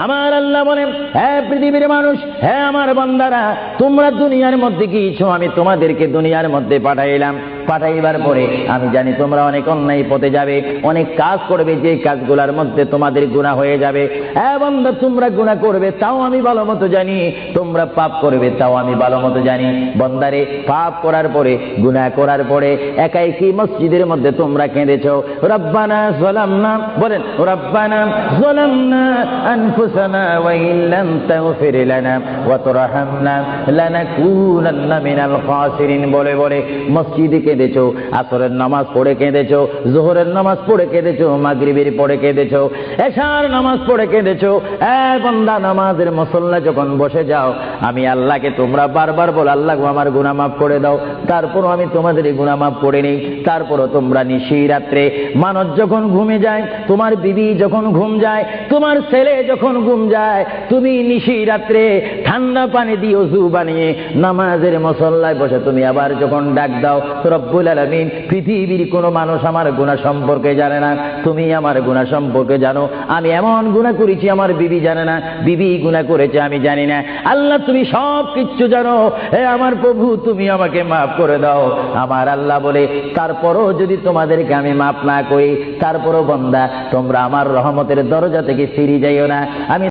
আমার আল্লাহ বলেন, হে পৃথিবীর মানুষ, হে আমার বান্দারা, তোমরা দুনিয়ার মধ্যে গিয়েছো, আমি তোমাদেরকে দুনিয়ার মধ্যে পাঠাইলাম। পাঠাইবার পরে আমি জানি তোমরা অনেক অন্যায় পথে যাবে, অনেক কাজ করবে, যে কাজগুলোর মধ্যে তোমাদের গুনাহ হয়ে যাবে। হে বান্দা, তোমরা গুনাহ করবে তাও আমি ভালো মতো জানি, তোমরা পাপ করবে তাও আমি ভালো মতো জানি। বান্দারে, পাপ করার পরে, গুনাহ করার পরে একাই কি মসজিদের মধ্যে তোমরা কেঁদেছো, রব্বানা যালামনা, বলেন রব্বানা যালামনা আনফুসানা ওয়া ইল্লাম তাগফির লানা ওয়া তুরহামনা লানাকুনান্না মিনাল খাসিরিন বলে বলে মসজিদে কেঁদেছো, আসরের নামাজ পড়ে কেঁদেছো, যোহরের নামাজ পড়ে কেঁদেছো, মাগরিবের পড়ে কেঁদেছো, এশার নামাজ পড়ে কেঁদেছো। এ বান্দা, নামাজের মুসল্লা যখন বসে যাও, আমি আল্লাহকে তোমরা বারবার বল, আল্লাহ আমার গুনাহ মাফ করে দাও। তারপরও আমি তোমাদের গুনাহ মাফ করে নেই। তারপরও তোমরা নিশি রাত্রে, মানুষ যখন ঘুমে যায়, তোমার বিবি যখন ঘুম যায়, তোমার ছেলে যখন ঘুম যায়, তুমি নিশি রাত্রে ঠান্ডা পানি দিয়ে ওযু বানিয়ে নামাজের মুসল্লায় বসে তুমি আবার যখন ডাক দাও, রব্বুল আলামিন, পৃথিবীর কোনো মানুষ আমার গুনাহ সম্পর্কে জানে না, তুমি আমার গুনাহ সম্পর্কে জানো। আমি এমন গুনাহ করেছি আমার বিবি জানে না, বিবি গুনাহ করেছে আমি জানি না। আল্লাহ, তুমি সব কিছু জানো। হে আমার প্রভু, তুমি আমাকে মাফ করে দাও। আমার আল্লাহ বলে, তারপরও যদি তোমাদেরকে আমি মাফ না করি, তারপরও বান্দা, তোমরা আমার রহমতের দরজা থেকে ফিরে যাইও না। আমি